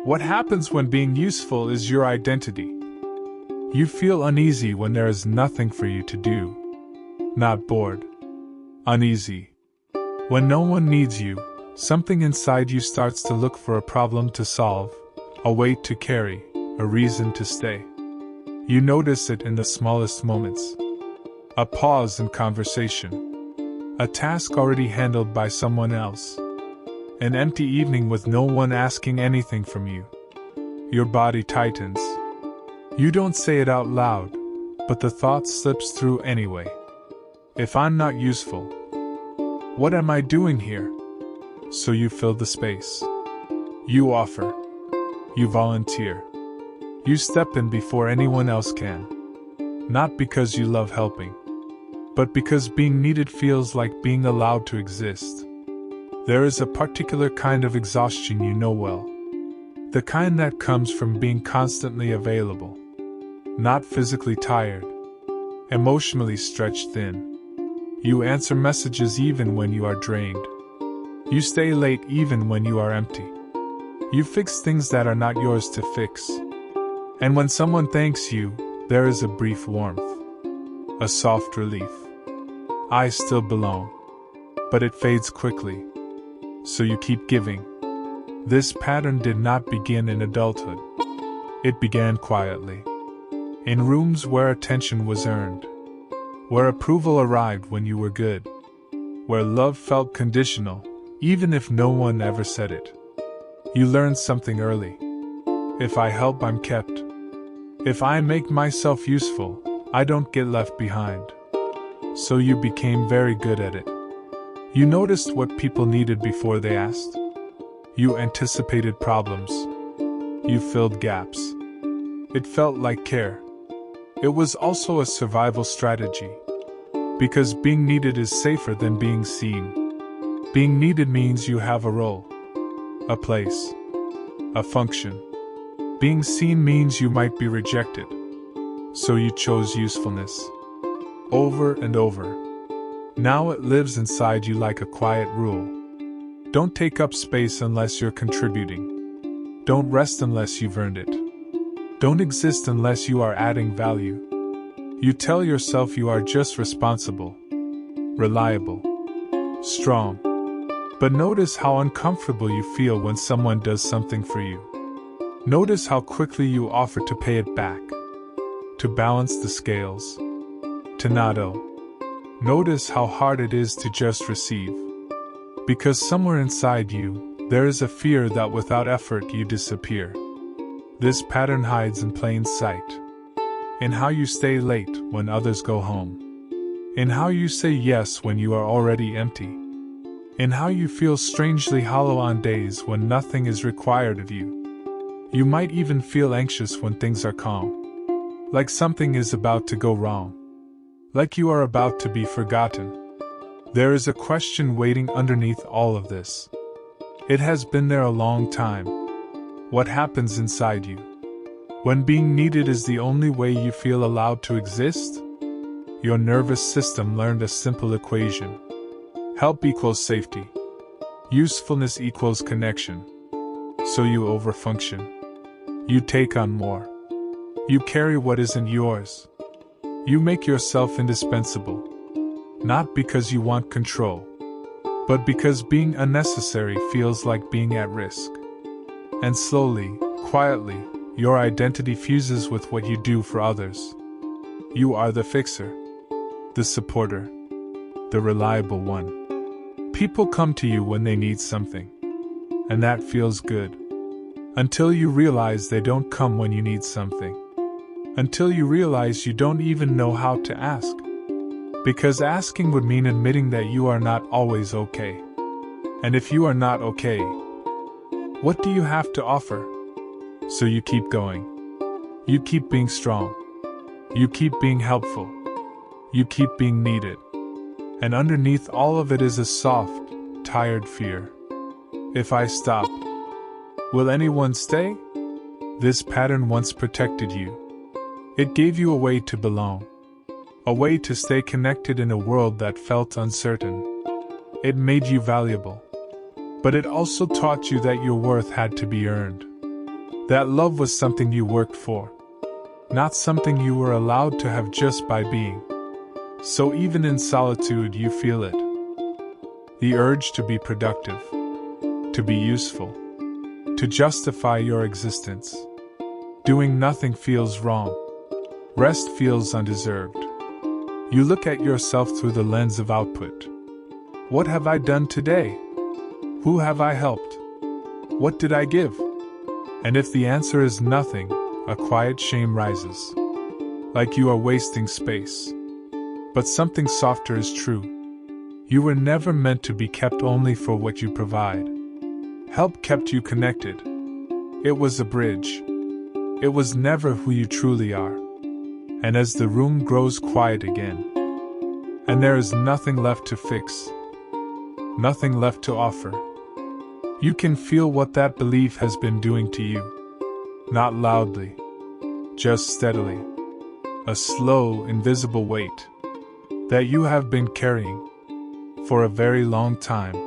What happens when being useful is your identity? You feel uneasy when there is nothing for you to do. Not bored. Uneasy. When no one needs you, something inside you starts to look for a problem to solve, a weight to carry, a reason to stay. You notice it in the smallest moments. A pause in conversation. A task already handled by someone else. An empty evening with no one asking anything from you. Your body tightens. You don't say it out loud, but the thought slips through anyway. If I'm not useful, what am I doing here? So you fill the space. You offer. You volunteer. You step in before anyone else can. Not because you love helping, but because being needed feels like being allowed to exist. There is a particular kind of exhaustion you know well. The kind that comes from being constantly available. Not physically tired. Emotionally stretched thin. You answer messages even when you are drained. You stay late even when you are empty. You fix things that are not yours to fix. And when someone thanks you, there is a brief warmth. A soft relief. I still belong. But it fades quickly. So you keep giving. This pattern did not begin in adulthood. It began quietly. In rooms where attention was earned. Where approval arrived when you were good. Where love felt conditional, even if no one ever said it. You learned something early. If I help, I'm kept. If I make myself useful, I don't get left behind. So you became very good at it. You noticed what people needed before they asked. You anticipated problems. You filled gaps. It felt like care. It was also a survival strategy. Because being needed is safer than being seen. Being needed means you have a role. A place. A function. Being seen means you might be rejected. So you chose usefulness. Over and over. Now it lives inside you like a quiet rule. Don't take up space unless you're contributing. Don't rest unless you've earned it. Don't exist unless you are adding value. You tell yourself you are just responsible, reliable, strong. But notice how uncomfortable you feel when someone does something for you. Notice how quickly you offer to pay it back, to balance the scales, to not owe. Notice how hard it is to just receive. Because somewhere inside you, there is a fear that without effort you disappear. This pattern hides in plain sight. In how you stay late when others go home. In how you say yes when you are already empty. In how you feel strangely hollow on days when nothing is required of you. You might even feel anxious when things are calm. Like something is about to go wrong. Like you are about to be forgotten. There is a question waiting underneath all of this. It has been there a long time. What happens inside you? When being needed is the only way you feel allowed to exist? Your nervous system learned a simple equation. Help equals safety. Usefulness equals connection. So you overfunction. You take on more. You carry what isn't yours. You make yourself indispensable. Not because you want control, but because being unnecessary feels like being at risk. And slowly, quietly, your identity fuses with what you do for others. You are the fixer, the supporter, the reliable one. People come to you when they need something, and that feels good. Until you realize they don't come when you need something. Until you realize you don't even know how to ask. Because asking would mean admitting that you are not always okay. And if you are not okay, what do you have to offer? So you keep going. You keep being strong. You keep being helpful. You keep being needed. And underneath all of it is a soft, tired fear. If I stop, will anyone stay? This pattern once protected you. It gave you a way to belong. A way to stay connected in a world that felt uncertain. It made you valuable. But it also taught you that your worth had to be earned. That love was something you worked for, not something you were allowed to have just by being. So even in solitude, you feel it. The urge to be productive, to be useful, to justify your existence. Doing nothing feels wrong. Rest feels undeserved. You look at yourself through the lens of output. What have I done today? Who have I helped? What did I give? And if the answer is nothing, a quiet shame rises. Like you are wasting space. But something softer is true. You were never meant to be kept only for what you provide. Help kept you connected. It was a bridge. It was never who you truly are. And as the room grows quiet again, and there is nothing left to fix, nothing left to offer, you can feel what that belief has been doing to you. Not loudly, just steadily. A slow, invisible weight that you have been carrying for a very long time.